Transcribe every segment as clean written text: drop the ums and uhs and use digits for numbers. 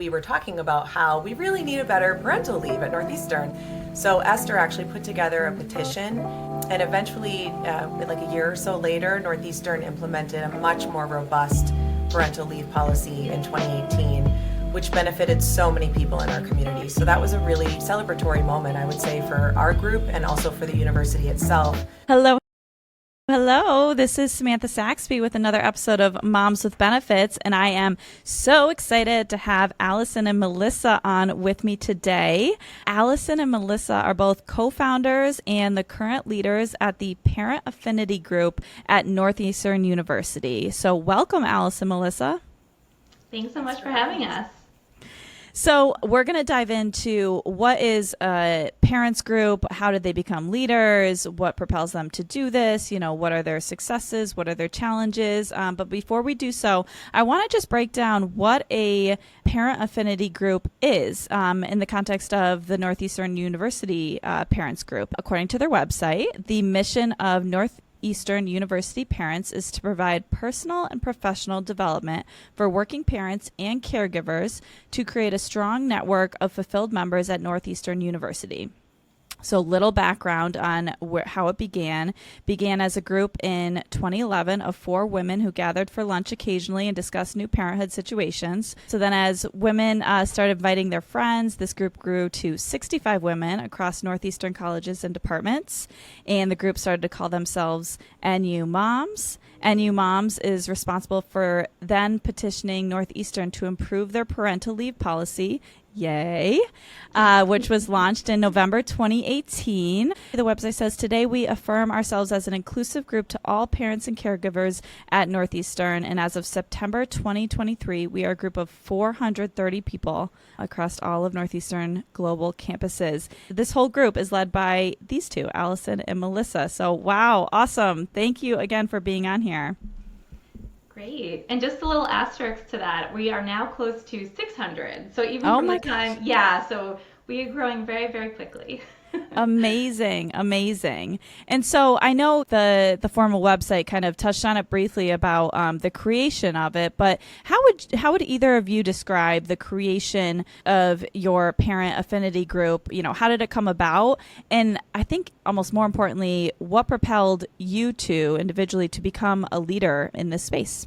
We were talking about how we really need a better parental leave at Northeastern. So Esther actually put together a petition, and eventually, like a year or so later, Northeastern implemented a much more robust parental leave policy in 2018, which benefited so many people in our community. So that was a really celebratory moment, I would say, for our group and also for the university itself. Hello, this is Samantha Saxby with another episode of Moms with Benefits, and I am so excited to have Allison and Melissa on with me today. Allison and Melissa are both co-founders and the current leaders at the Parent Affinity Group at Northeastern University. So welcome, Allison and Melissa. Thanks so much for having us. So we're going to dive into what is a parents group, how did they become leaders, what propels them to do this, what are their successes, what are their challenges. But before we do so, I want to just break down what a parent affinity group is in the context of the Northeastern University parents group. According to their website, the mission of Northeastern University parents is to provide personal and professional development for working parents and caregivers to create a strong network of fulfilled members at Northeastern University. So little background on how it began as a group in 2011 of 4 women who gathered for lunch occasionally and discussed new parenthood situations. So then as women started inviting their friends, this group grew to 65 women across Northeastern colleges and departments. And the group started to call themselves NU Moms. NU Moms is responsible for then petitioning Northeastern to improve their parental leave policy. Yay, which was launched in November 2018. The website says, today we affirm ourselves as an inclusive group to all parents and caregivers at Northeastern. And as of September 2023, we are a group of 430 people across all of Northeastern global campuses. This whole group is led by these two, Allison and Melissa. So, wow, awesome. Thank you again for being on here. Great. And just a little asterisk to that, we are now close to 600. So even Oh from my the time, so we are growing very, very quickly. Amazing. And so I know the formal website kind of touched on it briefly about the creation of it, but how would either of you describe the creation of your parent affinity group? How did it come about? And I think almost more importantly, what propelled you two individually to become a leader in this space?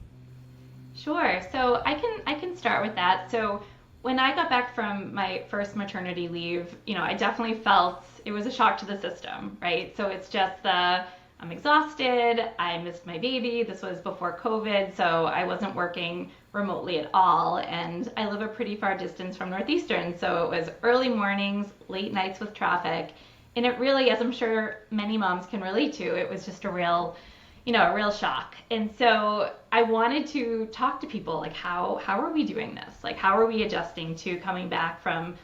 Sure. So I can start with that. So when I got back from my first maternity leave, I definitely felt it was a shock to the system, right? So it's just I'm exhausted, I missed my baby, this was before COVID, so I wasn't working remotely at all, and I live a pretty far distance from Northeastern, so it was early mornings, late nights with traffic, and it really, as I'm sure many moms can relate to, it was just a real shock. And so I wanted to talk to people, like, how are we doing this? Like, how are we adjusting to coming back from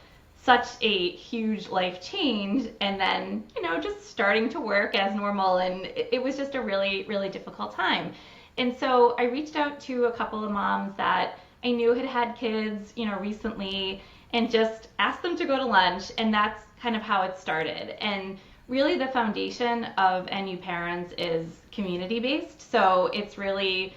such a huge life change and then, just starting to work as normal? And it was just a really, really difficult time. And so I reached out to a couple of moms that I knew had kids, recently, and just asked them to go to lunch. And that's kind of how it started. And really the foundation of NU Parents is community-based. So it's really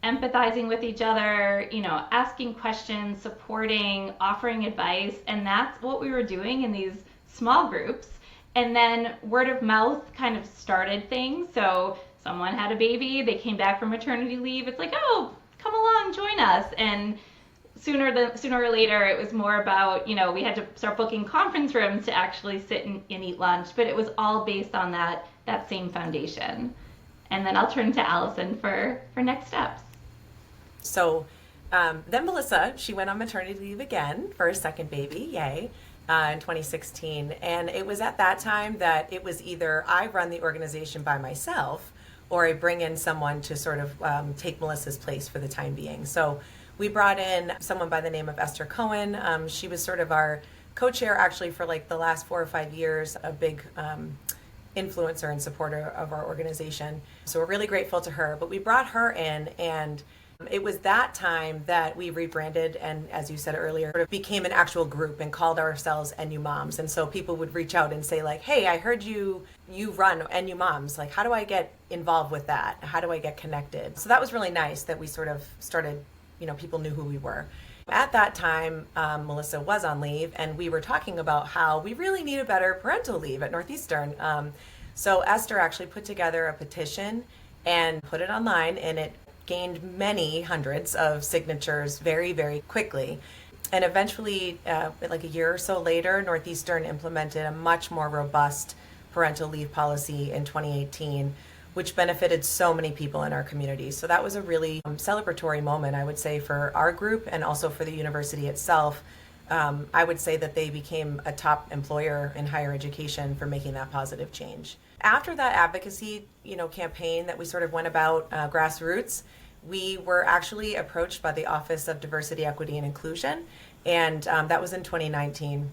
empathizing with each other, asking questions, supporting, offering advice. And that's what we were doing in these small groups. And then word of mouth kind of started things. So someone had a baby, they came back from maternity leave. It's like, oh, come along, join us. And sooner or later, it was more about, we had to start booking conference rooms to actually sit and eat lunch. But it was all based on that same foundation. And then I'll turn to Allison for next steps. So then Melissa, she went on maternity leave again for a second baby, yay, in 2016. And it was at that time that it was either I run the organization by myself or I bring in someone to sort of take Melissa's place for the time being. So we brought in someone by the name of Esther Cohen. She was sort of our co-chair actually for like the last 4 or 5 years, a big influencer and supporter of our organization. So we're really grateful to her. But we brought her in, and it was that time that we rebranded and, as you said earlier, sort of became an actual group and called ourselves NU Moms. And so people would reach out and say like, hey, I heard you run NU Moms. Like, how do I get involved with that? How do I get connected? So that was really nice that we sort of started, people knew who we were. At that time, Melissa was on leave, and we were talking about how we really need a better parental leave at Northeastern. So Esther actually put together a petition and put it online, and it gained many hundreds of signatures very, very quickly. And eventually, like a year or so later, Northeastern implemented a much more robust parental leave policy in 2018, which benefited so many people in our community. So that was a really celebratory moment, I would say, for our group and also for the university itself. I would say that they became a top employer in higher education for making that positive change. After that advocacy, campaign that we sort of went about grassroots, we were actually approached by the Office of Diversity, Equity, and Inclusion, and that was in 2019.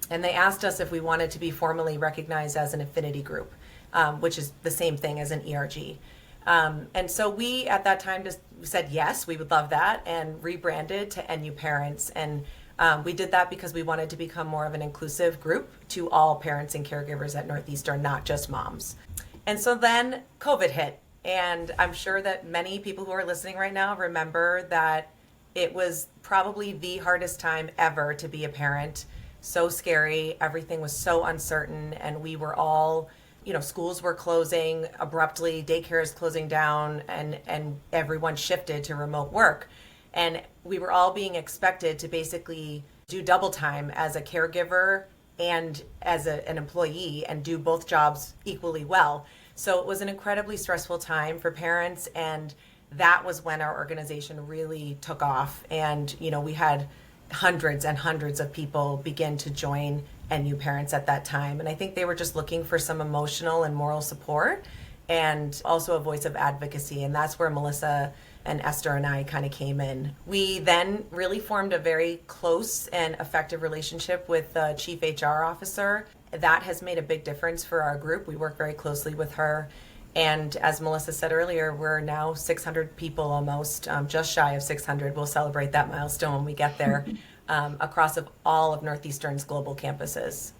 And they asked us if we wanted to be formally recognized as an affinity group, which is the same thing as an ERG. And so we, at that time, just said yes, we would love that, and rebranded to NU Parents. And we did that because we wanted to become more of an inclusive group to all parents and caregivers at Northeastern, not just moms. And so then COVID hit. And I'm sure that many people who are listening right now remember that it was probably the hardest time ever to be a parent. So scary. Everything was so uncertain. And we were all, schools were closing abruptly, daycare is closing down, and everyone shifted to remote work. And we were all being expected to basically do double time as a caregiver and as an employee and do both jobs equally well. So it was an incredibly stressful time for parents, and that was when our organization really took off. And, we had hundreds and hundreds of people begin to join NU Parents at that time. And I think they were just looking for some emotional and moral support and also a voice of advocacy. And that's where Melissa and Esther and I kind of came in. We then really formed a very close and effective relationship with the chief HR officer. That has made a big difference for our group. We work very closely with her. And as Melissa said earlier, we're now 600 people almost, just shy of 600. We'll celebrate that milestone when we get there, across all of Northeastern's global campuses.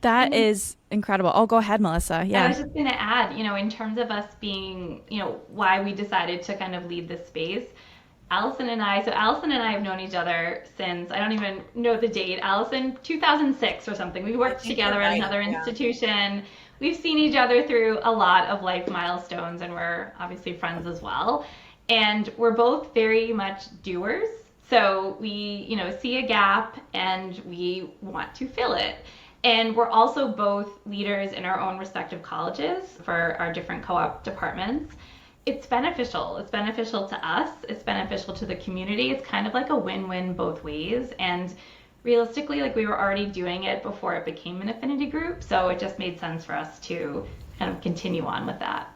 That is incredible. Oh, go ahead, Melissa. Yeah. I was just going to add, in terms of us being, why we decided to kind of lead this space, Allison and I have known each other since, I don't even know the date, Allison, 2006 or something. We worked together at another institution. We've seen each other through a lot of life milestones, and we're obviously friends as well. And we're both very much doers. So we, see a gap and we want to fill it. And we're also both leaders in our own respective colleges for our different co-op departments. It's beneficial. It's beneficial to us. It's beneficial to the community. It's kind of like a win-win both ways. And realistically, we were already doing it before it became an affinity group. So it just made sense for us to kind of continue on with that.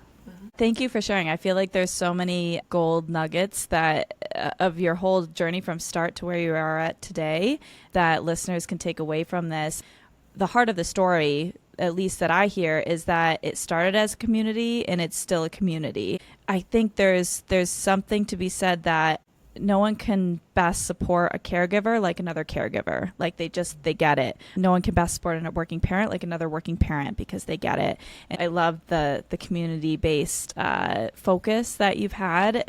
Thank you for sharing. I feel like there's so many gold nuggets that of your whole journey from start to where you are at today that listeners can take away from this. The heart of the story, at least that I hear, is that it started as a community and it's still a community. I think there's something to be said that no one can best support a caregiver like another caregiver. They get it. No one can best support a working parent like another working parent because they get it. And I love the community-based focus that you've had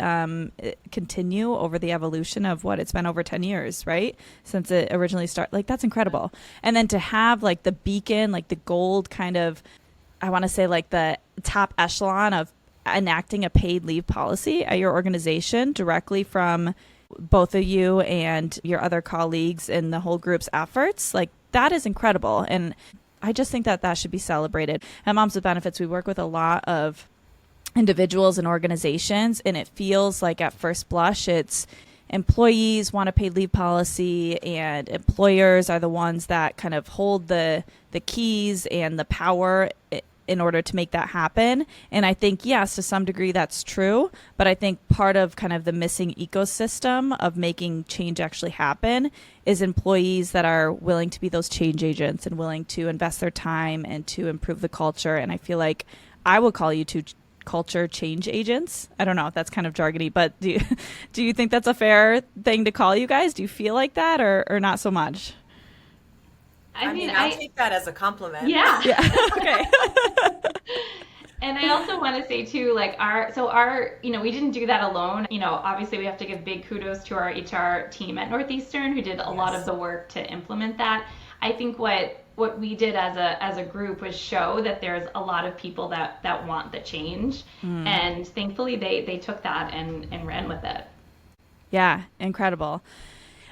continue over the evolution of what it's been over 10 years, right? Since it originally started. That's incredible. And then to have the beacon, the gold kind of, I want to say the top echelon of enacting a paid leave policy at your organization directly from both of you and your other colleagues in the whole group's efforts, that is incredible. And I just think that should be celebrated. At Moms with Benefits, we work with a lot of individuals and organizations, and it feels like at first blush it's employees want a paid leave policy and employers are the ones that kind of hold the keys and the power in order to make that happen. And I think, yes, to some degree that's true, but I think part of kind of the missing ecosystem of making change actually happen is employees that are willing to be those change agents and willing to invest their time and to improve the culture. And I feel like I will call you two culture change agents. I don't know if that's kind of jargony, but do you think that's a fair thing to call you guys? Do you feel like that or not so much? I mean, I'll take that as a compliment. Yeah. Yeah. Okay. And I also want to say too, like our, we didn't do that alone. Obviously we have to give big kudos to our HR team at Northeastern who did a lot of the work to implement that. I think what we did as a group was show that there's a lot of people that want the change. And thankfully they took that and ran with it. Yeah, incredible.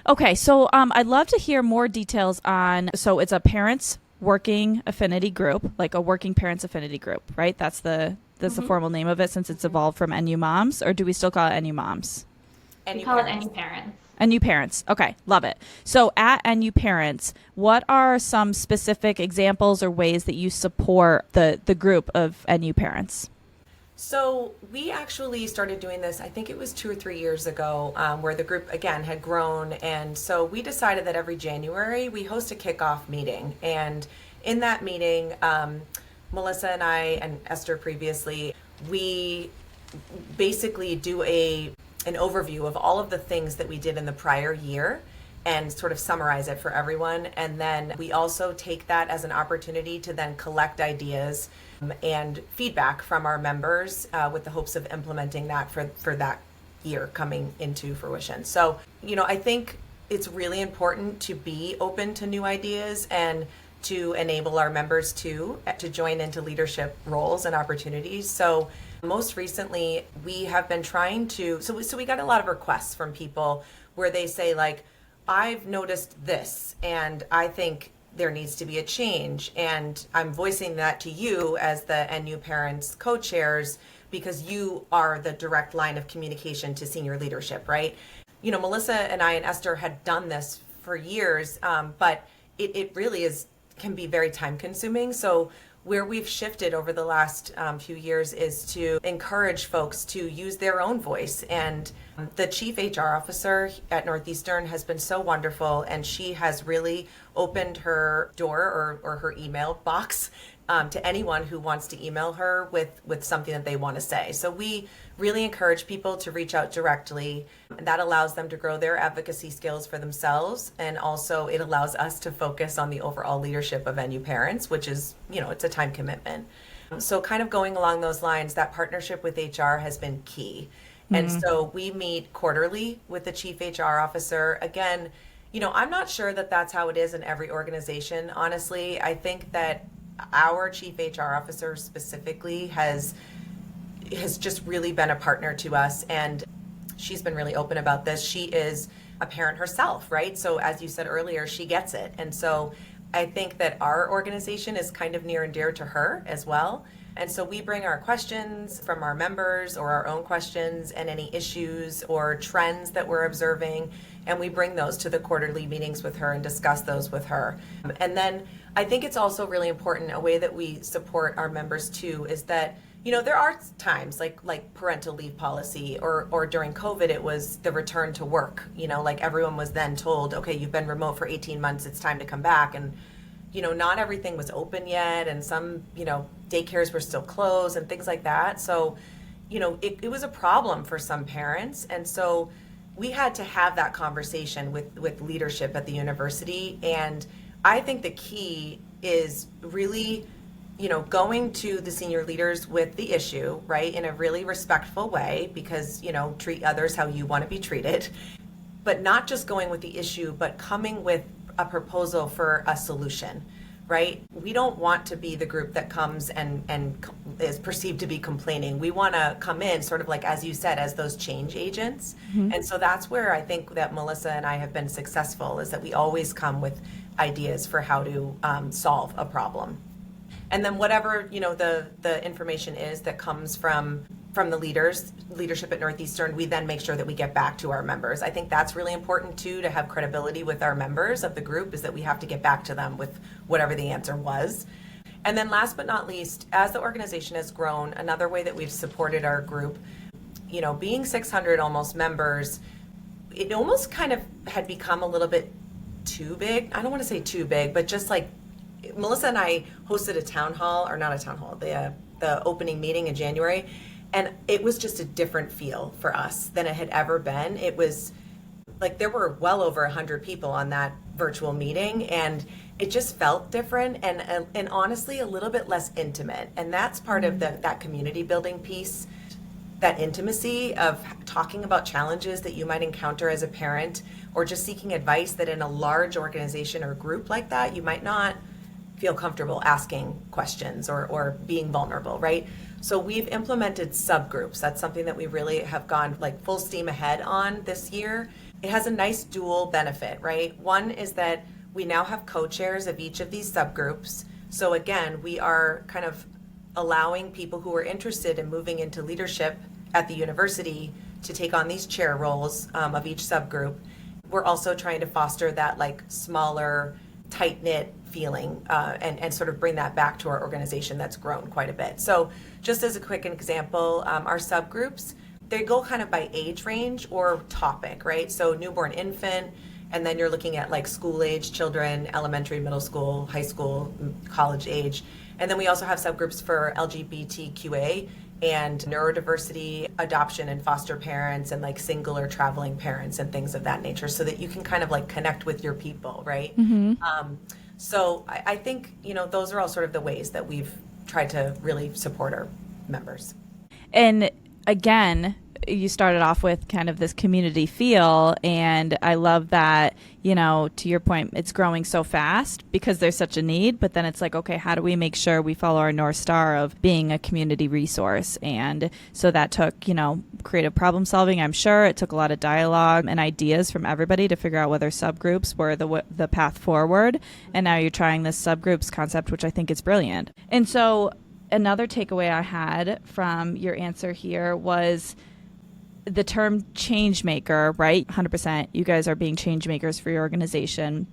Okay, so I'd love to hear more details on, so it's a parents working affinity group, like a working parents affinity group, right? That's the formal name of it since it's evolved from NU Moms, or do we still call it NU Moms? We call it NU Parents. NU Parents. Okay, love it. So at NU Parents, what are some specific examples or ways that you support the group of NU Parents? So we actually started doing this, I think it was 2 or 3 years ago, where the group, again, had grown. And so we decided that every January we host a kickoff meeting. And in that meeting, Melissa and I, and Esther previously, we basically do an overview of all of the things that we did in the prior year and sort of summarize it for everyone. And then we also take that as an opportunity to then collect ideas and feedback from our members with the hopes of implementing that for that year coming into fruition. So, I think it's really important to be open to new ideas and to enable our members to join into leadership roles and opportunities. So most recently, we have been trying to, so we got a lot of requests from people where they say, like, I've noticed this and I think there needs to be a change. And I'm voicing that to you as the NU Parents co-chairs because you are the direct line of communication to senior leadership, right? Melissa and I and Esther had done this for years, but it really can be very time consuming. So where we've shifted over the last few years is to encourage folks to use their own voice. And the chief HR officer at Northeastern has been so wonderful, and she has really opened her door or her email box to anyone who wants to email her with something that they want to say. So we really encourage people to reach out directly. That allows them to grow their advocacy skills for themselves, and also it allows us to focus on the overall leadership of NU Parents, which is, it's a time commitment. So kind of going along those lines, that partnership with HR has been key. And so we meet quarterly with the chief HR officer. Again, I'm not sure that that's how it is in every organization, honestly. I think that our chief HR officer specifically has just really been a partner to us, and she's been really open about this. She is a parent herself, right? So as you said earlier, she gets it. And so I think that our organization is kind of near and dear to her as well. And so we bring our questions from our members or our own questions and any issues or trends that we're observing, and we bring those to the quarterly meetings with her and discuss those with her. And then I think it's also really important, a way that we support our members too is that, there are times like parental leave policy or during COVID, it was the return to work, like everyone was then told, okay, you've been remote for 18 months, it's time to come back. And not everything was open yet, and some, daycares were still closed and things like that. So, it was a problem for some parents. And so we had to have that conversation with leadership at the university. And I think the key is really, going to the senior leaders with the issue, right, in a really respectful way, because, treat others how you want to be treated, but not just going with the issue, but coming with a proposal for a solution, right? We don't want to be the group that comes and is perceived to be complaining. We want to come in sort of like, as you said, as those change agents. And so that's where I think that Melissa and I have been successful, is that we always come with ideas for how to solve a problem. And then whatever, the information is that comes from the leadership at Northeastern, we then make sure that we get back to our members. I think that's really important too, to have credibility with our members of the group, is that we have to get back to them with whatever the answer was. And then last but not least, as the organization has grown, another way that we've supported our group, being 600 almost members, it almost kind of had become a little bit too big. I don't want to say too big, but just like Melissa and I hosted a town hall, or not a town hall, the opening meeting in January. And it was just a different feel for us than it had ever been. It was like there were well over 100 people on that virtual meeting, and it just felt different and honestly a little bit less intimate. And that's part of that community building piece, that intimacy of talking about challenges that you might encounter as a parent, or just seeking advice that in a large organization or group like that, you might not feel comfortable asking questions or being vulnerable, right? So we've implemented subgroups. That's something that we really have gone like full steam ahead on this year. It has a nice dual benefit, right? One is that we now have co-chairs of each of these subgroups. So again, we are kind of allowing people who are interested in moving into leadership at the university to take on these chair roles of each subgroup. We're also trying to foster that like smaller, tight-knit feeling and sort of bring that back to our organization that's grown quite a bit. So just as a quick example, our subgroups, they go kind of by age range or topic, right? So newborn infant, and then you're looking at like school-age children, elementary, middle school, high school, college age. And then we also have subgroups for LGBTQA and neurodiversity, adoption and foster parents, and like single or traveling parents and things of that nature, so that you can kind of like connect with your people, right? So I think, those are all sort of the ways that we've tried to really support our members. And again, you started off with kind of this community feel, and I love that, to your point, it's growing so fast because there's such a need, but then it's like, okay, how do we make sure we follow our North Star of being a community resource? And so that took, creative problem solving, I'm sure. It took a lot of dialogue and ideas from everybody to figure out whether subgroups were the path forward. And now you're trying this subgroups concept, which I think is brilliant. And so another takeaway I had from your answer here was the term change maker, right? 100%. You guys are being change makers for your organization.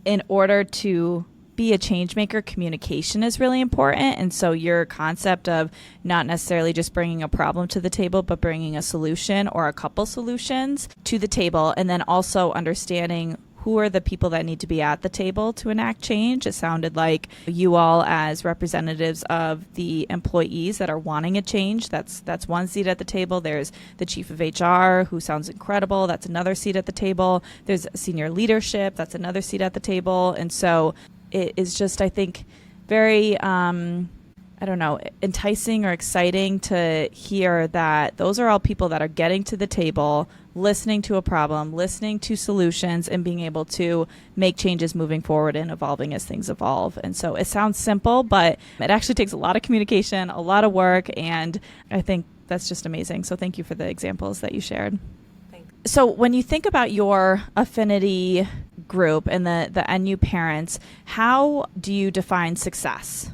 In order to be a change maker, communication is really important. And so your concept of not necessarily just bringing a problem to the table, but bringing a solution or a couple solutions to the table, and then also understanding who are the people that need to be at the table to enact change. It sounded like you all, as representatives of the employees that are wanting a change, that's one seat at the table. There's the chief of HR, who sounds incredible. That's another seat at the table. There's senior leadership. That's another seat at the table. And so it is just, I think, very enticing or exciting to hear that those are all people that are getting to the table, listening to a problem, listening to solutions, and being able to make changes moving forward and evolving as things evolve. And so it sounds simple, but it actually takes a lot of communication, a lot of work, and I think that's just amazing. So thank you for the examples that you shared. Thanks. So when you think about your affinity group and the NU parents, how do you define success?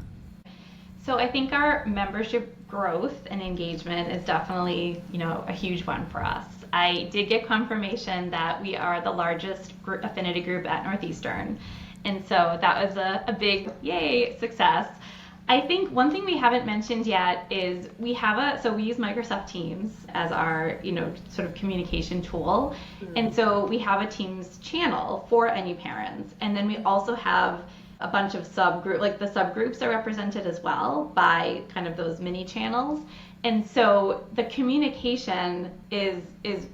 So I think our membership growth and engagement is definitely, a huge one for us. I did get confirmation that we are the largest affinity group at Northeastern. And so that was a big, yay, success. I think one thing we haven't mentioned yet is we use Microsoft Teams as our, sort of communication tool. Mm-hmm. And so we have a Teams channel for NU parents. And then we also have a bunch of subgroups, like the subgroups are represented as well by kind of those mini channels. And so the communication is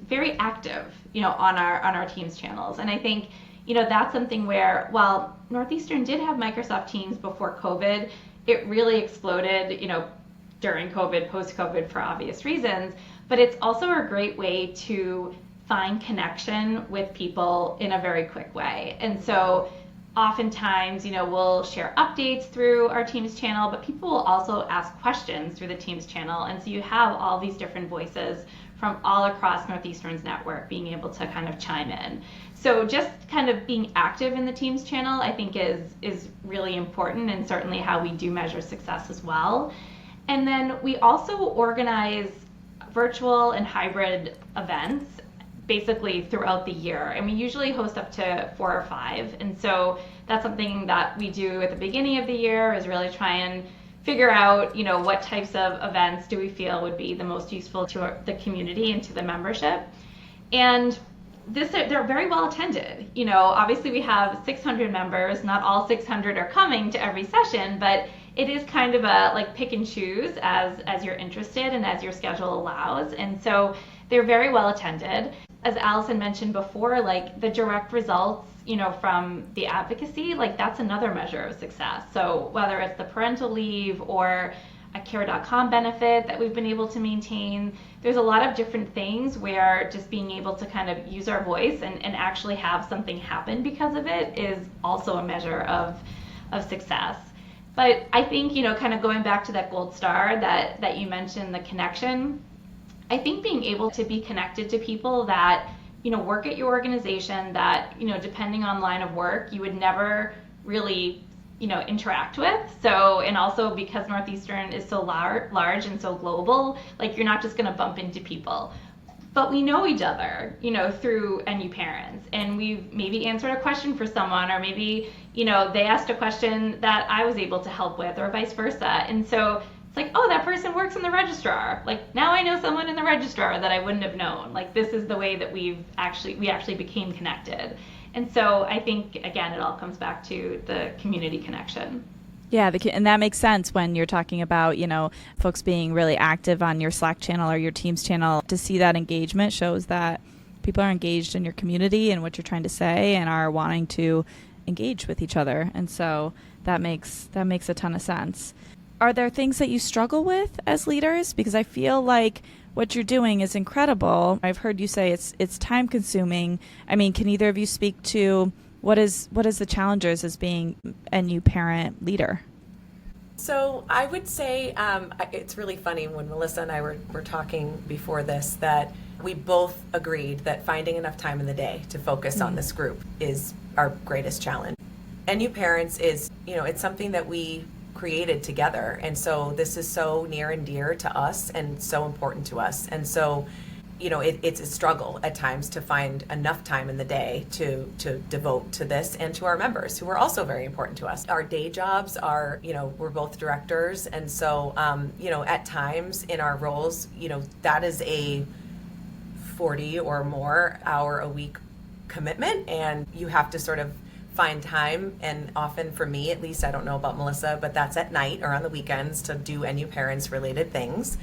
very active, on our Teams channels. And I think, that's something where, while Northeastern did have Microsoft Teams before COVID, it really exploded, during COVID, post-COVID, for obvious reasons. But it's also a great way to find connection with people in a very quick way. And so oftentimes, we'll share updates through our Teams channel, but people will also ask questions through the Teams channel. And so you have all these different voices from all across Northeastern's network being able to kind of chime in. So just kind of being active in the Teams channel, I think is really important, and certainly how we do measure success as well. And then we also organize virtual and hybrid events basically throughout the year, and we usually host up to 4 or 5. And so that's something that we do at the beginning of the year, is really try and figure out, what types of events do we feel would be the most useful to the community and to the membership. And they're very well attended. Obviously we have 600 members. Not all 600 are coming to every session, but it is kind of a like pick and choose as you're interested and as your schedule allows. And so they're very well attended. as Allison mentioned before, like the direct results, from the advocacy, like that's another measure of success. So whether it's the parental leave or a care.com benefit that we've been able to maintain, there's a lot of different things where just being able to kind of use our voice and actually have something happen because of it is also a measure of success. But I think, kind of going back to that gold star that you mentioned, the connection, I think being able to be connected to people that, work at your organization that, depending on line of work, you would never really, interact with. So, and also because Northeastern is so large and so global, like you're not just going to bump into people. But we know each other, through NU parents, and we've maybe answered a question for someone, or maybe, they asked a question that I was able to help with, or vice versa. And so it's like, oh, that person works in the registrar. Like now I know someone in the registrar that I wouldn't have known. Like this is the way that we actually became connected. And so I think, again, it all comes back to the community connection. Yeah, and that makes sense when you're talking about, folks being really active on your Slack channel or your Teams channel. To see that engagement shows that people are engaged in your community and what you're trying to say and are wanting to engage with each other. And so that makes a ton of sense. Are there things that you struggle with as leaders? Because I feel like what you're doing is incredible. I've heard you say it's time consuming. I mean, can either of you speak to what is the challenges as being a new parent leader? So I would say it's really funny when Melissa and I were talking before this that we both agreed that finding enough time in the day to focus on this group is our greatest challenge. And new parents is, it's something that we created together. And so this is so near and dear to us and so important to us. And so, it's a struggle at times to find enough time in the day to devote to this and to our members who are also very important to us. Our day jobs are, we're both directors. And so, at times in our roles, that is a 40 or more hour a week commitment. And you have to sort of find time, and often for me at least, I don't know about Melissa, but that's at night or on the weekends to do NU parents related things.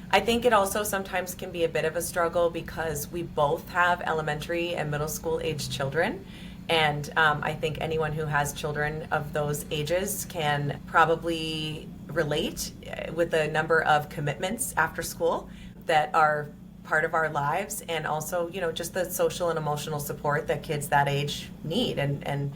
I think it also sometimes can be a bit of a struggle because we both have elementary and middle school age children, and I think anyone who has children of those ages can probably relate with the number of commitments after school that are part of our lives, and also, just the social and emotional support that kids that age need. And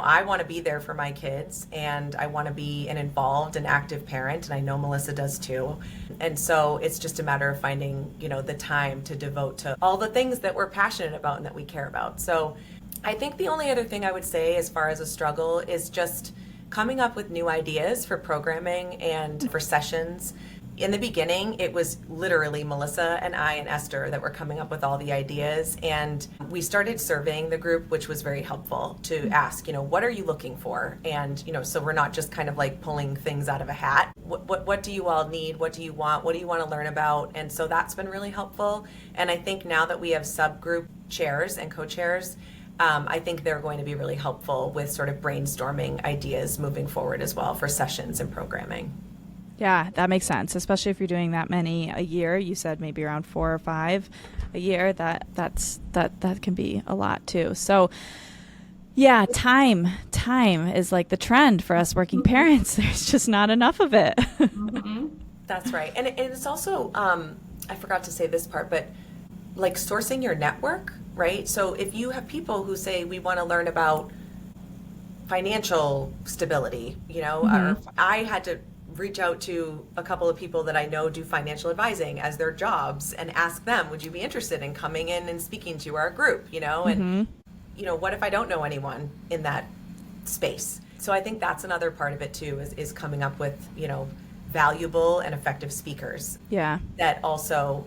I want to be there for my kids, and I want to be an involved and active parent, and I know Melissa does too. And so it's just a matter of finding, the time to devote to all the things that we're passionate about and that we care about. So I think the only other thing I would say as far as a struggle is just coming up with new ideas for programming and for sessions. In the beginning, it was literally Melissa and I and Esther that were coming up with all the ideas, and we started surveying the group, which was very helpful to ask, what are you looking for? And, so we're not just kind of like pulling things out of a hat. What do you all need? What do you want? What do you want to learn about? And so that's been really helpful. And I think now that we have subgroup chairs and co-chairs, I think they're going to be really helpful with sort of brainstorming ideas moving forward as well for sessions and programming. Yeah, that makes sense, especially if you're doing that many a year. You said maybe around 4 or 5 a year. That can be a lot too. So yeah, time is like the trend for us working parents. There's just not enough of it. Mm-hmm. That's right. And it's also, I forgot to say this part, but like sourcing your network, right? So if you have people who say, we want to learn about financial stability, or I had to reach out to a couple of people that I know do financial advising as their jobs and ask them, would you be interested in coming in and speaking to our group, and, what if I don't know anyone in that space? So I think that's another part of it too, is coming up with, valuable and effective speakers. Yeah. That also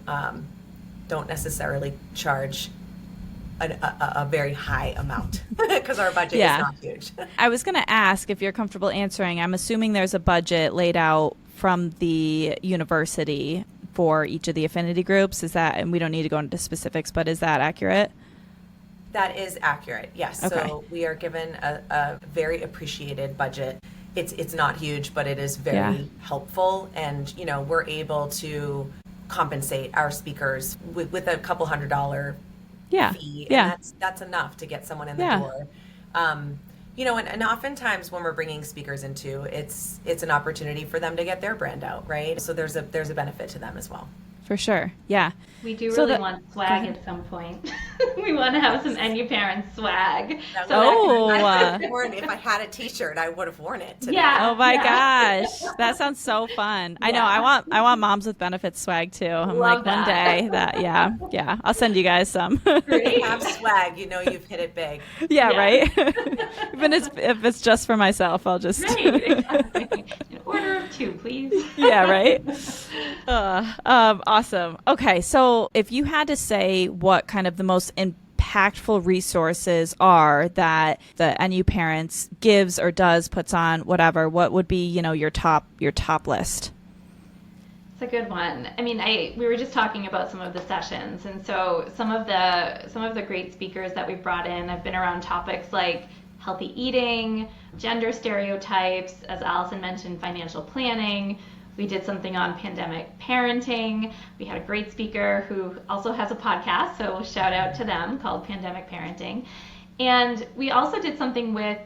don't necessarily charge a very high amount because our budget is not huge. I was going to ask if you're comfortable answering. I'm assuming there's a budget laid out from the university for each of the affinity groups. Is that, and we don't need to go into specifics, but is that accurate? That is accurate, yes. Okay. So we are given a very appreciated budget. It's not huge, but it is very helpful. And, we're able to compensate our speakers with a couple $100 Yeah. fee, Yeah. and that's enough to get someone in the Yeah. door. And oftentimes when we're bringing speakers into, it's an opportunity for them to get their brand out, right? So there's a benefit to them as well. For sure. Yeah. We do So really want swag at some point. We want to have some NU parents swag. That So would- that I Oh, would have worn, if I had a T-shirt, I would have worn it today. Yeah. oh my Yeah. gosh. That sounds so fun. I know. Yeah. I want moms with benefits swag too. I'm Love like one that. day that, yeah. I'll send you guys some. Great. Have swag, you know you've hit it big. Yeah, Yeah. right. Even if it's just for myself, I'll just. Right, exactly. An order of 2, please. Yeah, right. Awesome. Okay, so if you had to say what kind of the most impactful resources are that the NU Parents gives or puts on, whatever, what would be, your top list? It's a good one. I mean, we were just talking about some of the sessions, and so some of the great speakers that we've brought in have been around topics like healthy eating, gender stereotypes, as Allison mentioned, financial planning. We did something on pandemic parenting. We had a great speaker who also has a podcast, so shout out to them, called Pandemic Parenting. And we also did something with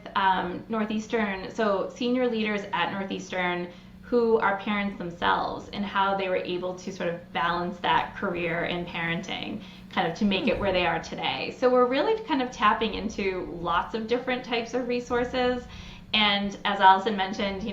Northeastern, so senior leaders at Northeastern who are parents themselves, and how they were able to sort of balance that career and parenting kind of to make it where they are today. So we're really kind of tapping into lots of different types of resources. And as Allison mentioned,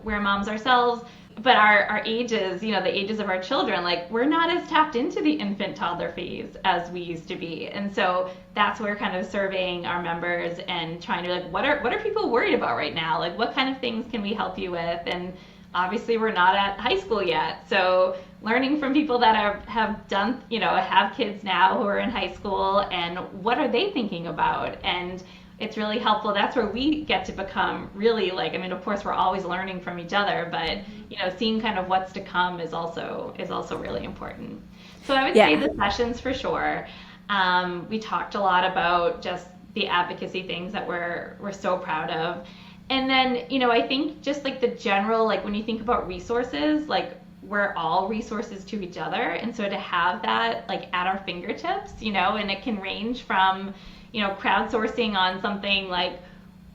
we're moms ourselves, but our ages, the ages of our children, like, we're not as tapped into the infant toddler phase as we used to be. And so that's where we're kind of surveying our members and trying to, like, what are people worried about right now? Like, what kind of things can we help you with? And obviously we're not at high school yet. So learning from people that have done, have kids now who are in high school, and what are they thinking about? And it's really helpful. That's where we get to become really, like, I mean, of course we're always learning from each other, but seeing kind of what's to come is also really important. So I would say the sessions for sure. We talked a lot about just the advocacy things that we're so proud of. And then, I think just like the general, like, when you think about resources, like, we're all resources to each other. And so to have that, like, at our fingertips, and it can range from, crowdsourcing on something like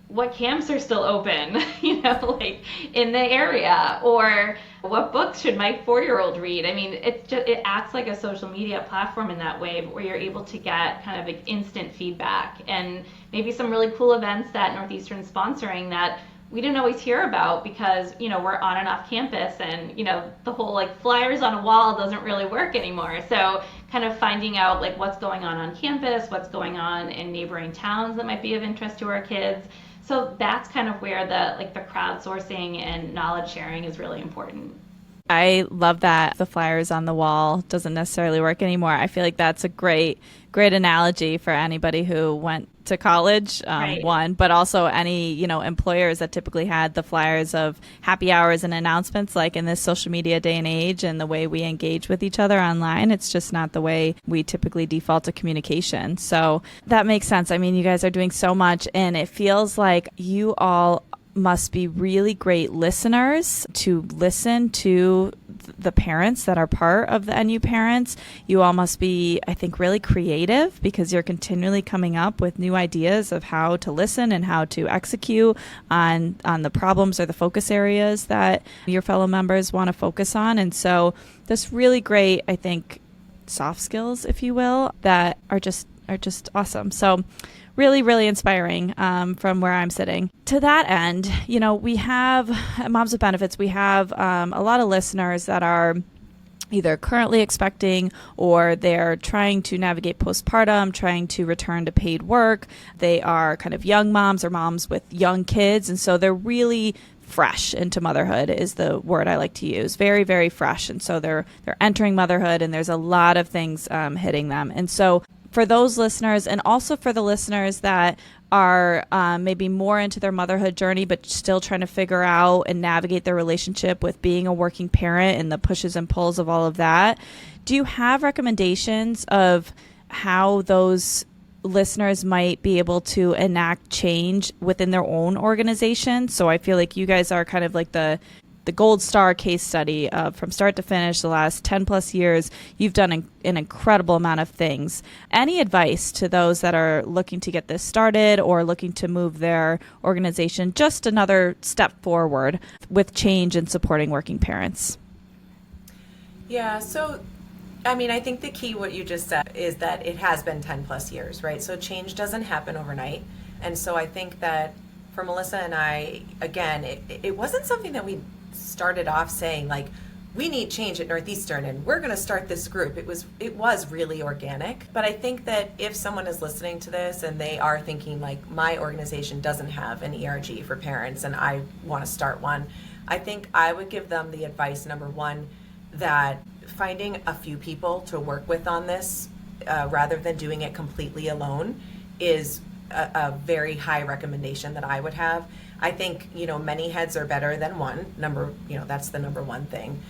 what camps are still open, like in the area, or what books should my 4-year-old read. I mean, it acts like a social media platform in that way, where you're able to get kind of like instant feedback, and maybe some really cool events that Northeastern's sponsoring that we didn't always hear about because, we're on and off campus, and, the whole, like, flyers on a wall doesn't really work anymore. So kind of finding out, like, what's going on campus, what's going on in neighboring towns that might be of interest to our kids. So that's kind of where the crowdsourcing and knowledge sharing is really important. I love that the flyers on the wall doesn't necessarily work anymore. I feel like that's a great analogy for anybody who went to college, Right. one, but also any, employers that typically had the flyers of happy hours and announcements, like in this social media day and age, and the way we engage with each other online. It's just not the way we typically default to communication. So that makes sense. I mean, you guys are doing so much, and it feels like you all must be really great listeners to listen to the parents that are part of the NU Parents. You all must be, I think, really creative, because you're continually coming up with new ideas of how to listen and how to execute on the problems or the focus areas that your fellow members want to focus on. And so this really great, I think, soft skills, if you will, that are just awesome. So really, really inspiring from where I'm sitting. To that end, we have at Moms with Benefits, we have a lot of listeners that are either currently expecting, or they're trying to navigate postpartum, trying to return to paid work. They are kind of young moms or moms with young kids. And so they're really fresh into motherhood is the word I like to use. Very, very fresh. And so they're entering motherhood, and there's a lot of things hitting them. And so for those listeners, and also for the listeners that are maybe more into their motherhood journey, but still trying to figure out and navigate their relationship with being a working parent and the pushes and pulls of all of that, do you have recommendations of how those listeners might be able to enact change within their own organization? So I feel like you guys are kind of like the the gold star case study of from start to finish the last 10 plus years. You've done an incredible amount of things. Any advice to those that are looking to get this started or looking to move their organization just another step forward with change and supporting working parents? Yeah, so I mean, I think the key, what you just said, is that it has been 10 plus years, right? So change doesn't happen overnight. And so I think that for Melissa and I, again, it wasn't something that we started off saying like, we need change at Northeastern and we're going to start this group. It was really organic. But I think that if someone is listening to this and they are thinking like, my organization doesn't have an ERG for parents and I want to start one, I think I would give them the advice, number one, that finding a few people to work with on this rather than doing it completely alone is a very high recommendation that I would have. I think, many heads are better than one. That's the number one thing.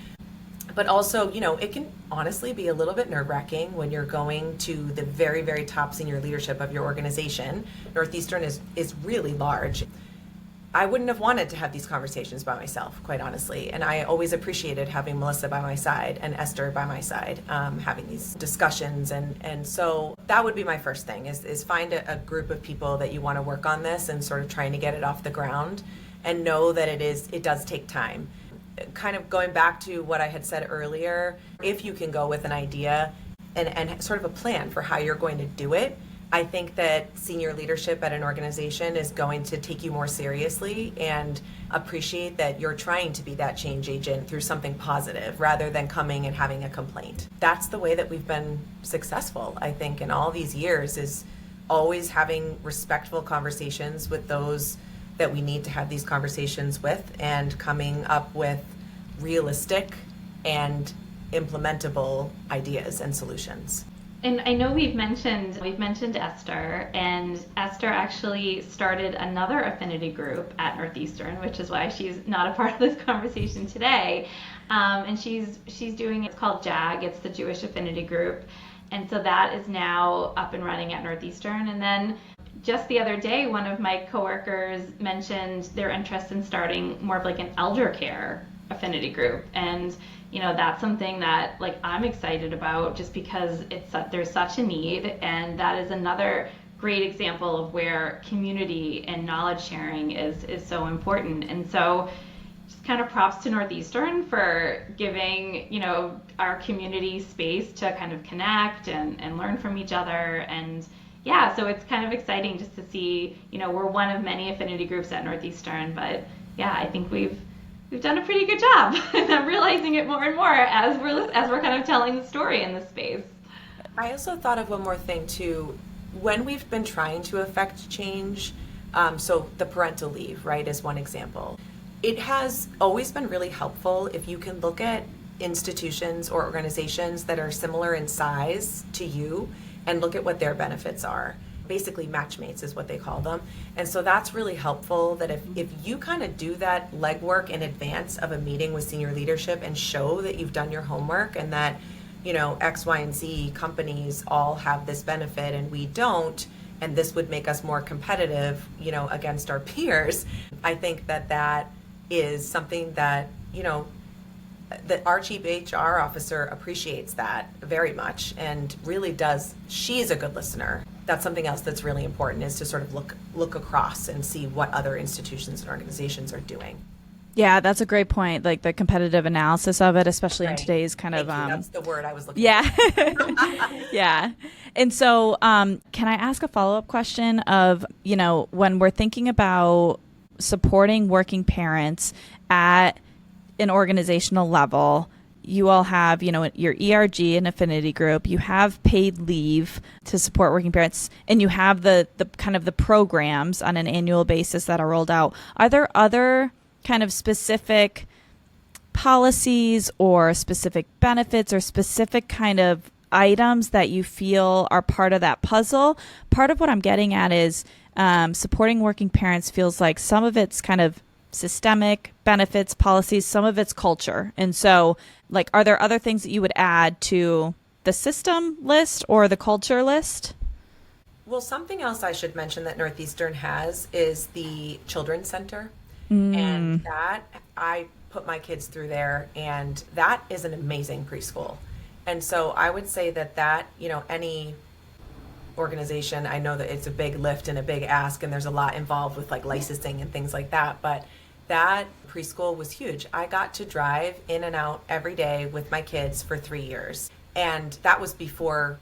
But also, it can honestly be a little bit nerve-wracking when you're going to the very, very top senior leadership of your organization. Northeastern is really large. I wouldn't have wanted to have these conversations by myself, quite honestly. And I always appreciated having Melissa by my side and Esther by my side, having these discussions. And so that would be my first thing is find a group of people that you want to work on this and sort of trying to get it off the ground and know that it does take time. Kind of going back to what I had said earlier, if you can go with an idea and sort of a plan for how you're going to do it, I think that senior leadership at an organization is going to take you more seriously and appreciate that you're trying to be that change agent through something positive rather than coming and having a complaint. That's the way that we've been successful, I think, in all these years, is always having respectful conversations with those that we need to have these conversations with and coming up with realistic and implementable ideas and solutions. And I know we've mentioned Esther, and Esther actually started another affinity group at Northeastern, which is why she's not a part of this conversation today. And she's doing, it's called JAG, it's the Jewish Affinity Group. And so that is now up and running at Northeastern. And then just the other day, one of my coworkers mentioned their interest in starting more of like an elder care affinity group. And that's something that like I'm excited about just because there's such a need, and that is another great example of where community and knowledge sharing is so important. And so just kind of props to Northeastern for giving, our community space to kind of connect and learn from each other. And yeah, so it's kind of exciting just to see, we're one of many affinity groups at Northeastern, but yeah, I think we've done a pretty good job. And I'm realizing it more and more as we're kind of telling the story in this space. I also thought of one more thing too. When we've been trying to affect change, so the parental leave, right, is one example. It has always been really helpful if you can look at institutions or organizations that are similar in size to you and look at what their benefits are. Basically matchmates is what they call them. And so that's really helpful that if you kind of do that legwork in advance of a meeting with senior leadership and show that you've done your homework and that, X, Y, and Z companies all have this benefit and we don't, and this would make us more competitive, against our peers, I think that is something that, that our chief HR officer appreciates that very much and really does. She's a good listener. That's something else that's really important, is to sort of look across and see what other institutions and organizations are doing. Yeah, that's a great point. Like the competitive analysis of it, especially in today's kind of. That's the word I was looking for. Yeah. And so can I ask a follow-up question of, when we're thinking about supporting working parents at an organizational level, you all have, your ERG and affinity group, you have paid leave to support working parents, and you have the kind of the programs on an annual basis that are rolled out. Are there other kind of specific policies or specific benefits or specific kind of items that you feel are part of that puzzle? Part of what I'm getting at is supporting working parents feels like some of it's kind of systemic benefits, policies, some of it's culture. And so, like, are there other things that you would add to the system list or the culture list? Well, something else I should mention that Northeastern has is the Children's Center. And that I put my kids through there, and that is an amazing preschool. And so I would say that, any organization, I know that it's a big lift and a big ask, and there's a lot involved with like licensing and things like that, but that preschool was huge. I got to drive in and out every day with my kids for 3 years, and that was before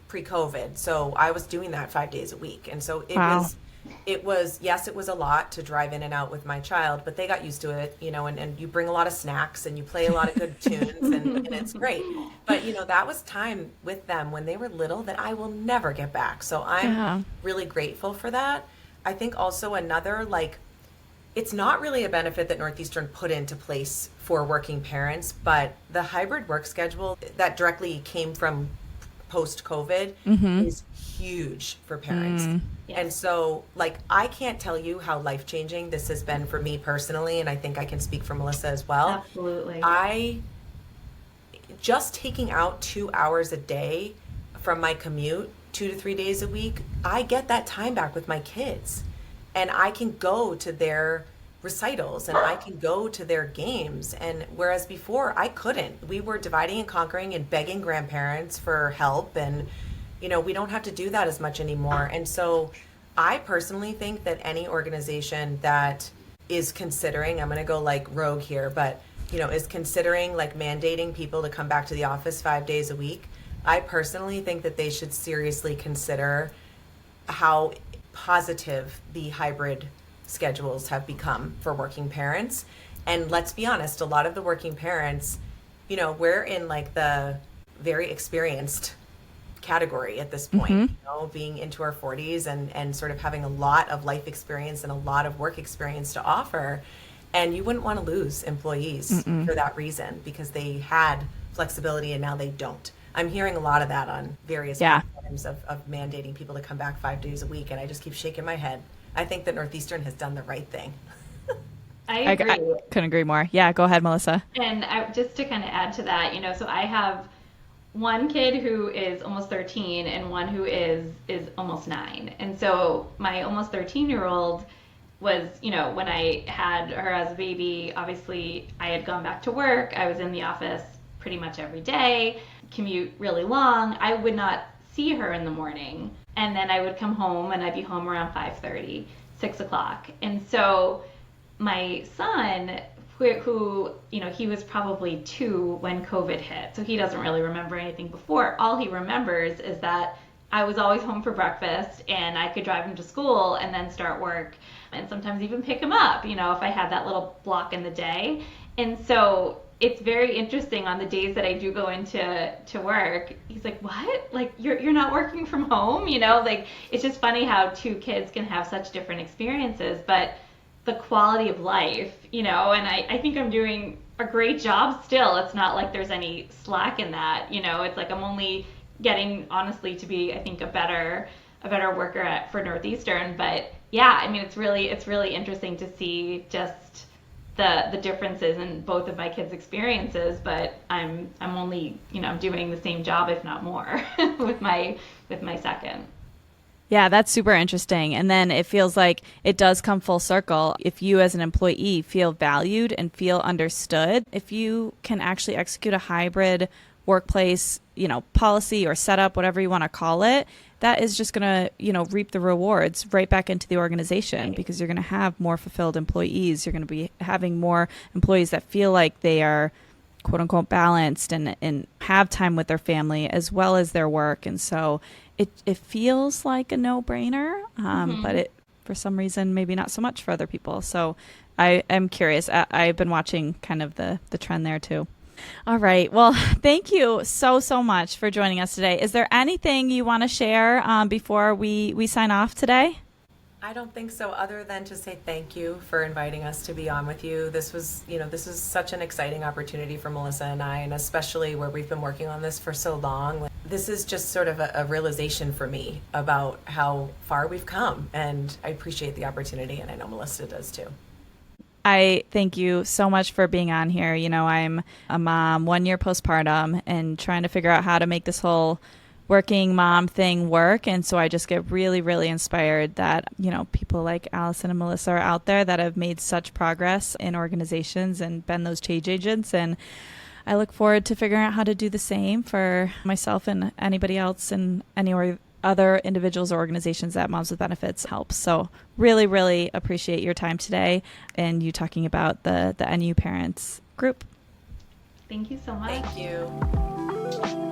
pre-COVID. So I was doing that 5 days a week. And so it was, yes, it was a lot to drive in and out with my child, but they got used to it, and you bring a lot of snacks and you play a lot of good tunes and it's great. But, that was time with them when they were little that I will never get back. So I'm really grateful for that. I think also another, it's not really a benefit that Northeastern put into place for working parents, but the hybrid work schedule that directly came from post-COVID is huge for parents. Yes. And so, I can't tell you how life-changing this has been for me personally, and I think I can speak for Melissa as well. Absolutely. Just taking out 2 hours a day from my commute 2 to 3 days a week, I get that time back with my kids. And I can go to their recitals and I can go to their games. And whereas before I couldn't, we were dividing and conquering and begging grandparents for help. And, we don't have to do that as much anymore. And so I personally think that any organization that is considering, I'm going to go rogue here, but, is considering mandating people to come back to the office 5 days a week, I personally think that they should seriously consider how positive the hybrid schedules have become for working parents. And let's be honest, a lot of the working parents, we're in the very experienced category at this point, being into our 40s and sort of having a lot of life experience and a lot of work experience to offer. And you wouldn't want to lose employees for that reason, because they had flexibility and now they don't. I'm hearing a lot of that on various platforms of mandating people to come back 5 days a week, and I just keep shaking my head. I think that Northeastern has done the right thing. I agree. I couldn't agree more. Yeah, go ahead, Melissa. And just to kind of add to that, so I have one kid who is almost 13 and one who is almost 9. And so my almost 13-year-old was, when I had her as a baby, obviously I had gone back to work. I was in the office pretty much every day, commute really long. I would not see her in the morning. And then I would come home and I'd be home around 5:30, 6 o'clock. And so my son, who, he was probably 2 when COVID hit, so he doesn't really remember anything before. All he remembers is that I was always home for breakfast and I could drive him to school and then start work and sometimes even pick him up, if I had that little block in the day. And so it's very interesting on the days that I do go into work. He's like, what? You're not working from home? It's just funny how 2 kids can have such different experiences, but the quality of life, and I think I'm doing a great job still. It's not like there's any slack in that, it's I'm only getting, honestly, to be, I think, a better worker for Northeastern. But yeah, it's really interesting to see just the differences in both of my kids' experiences, but I'm only, doing the same job, if not more, with my second. Yeah, that's super interesting. And then it feels like it does come full circle. If you as an employee feel valued and feel understood, if you can actually execute a hybrid workplace, policy or setup, whatever you want to call it, that is just going to, reap the rewards right back into the organization, because you're going to have more fulfilled employees. You're going to be having more employees that feel like they are quote unquote balanced and have time with their family as well as their work. And so it feels like a no-brainer, but it, for some reason, maybe not so much for other people. So I am curious. I've been watching kind of the trend there too. All right. Well, thank you so much for joining us today. Is there anything you want to share before we sign off today? I don't think so, other than to say thank you for inviting us to be on with you. This was, this is such an exciting opportunity for Melissa and I, and especially where we've been working on this for so long. This is just sort of a realization for me about how far we've come, and I appreciate the opportunity, and I know Melissa does too. I thank you so much for being on here. I'm a mom, 1 year postpartum, and trying to figure out how to make this whole working mom thing work. And so I just get really, really inspired that, people like Allison and Melissa are out there that have made such progress in organizations and been those change agents. And I look forward to figuring out how to do the same for myself and anybody else and any other individuals or organizations that Moms with Benefits helps. So really, really appreciate your time today and you talking about the NU Parents group. Thank you so much. Thank you.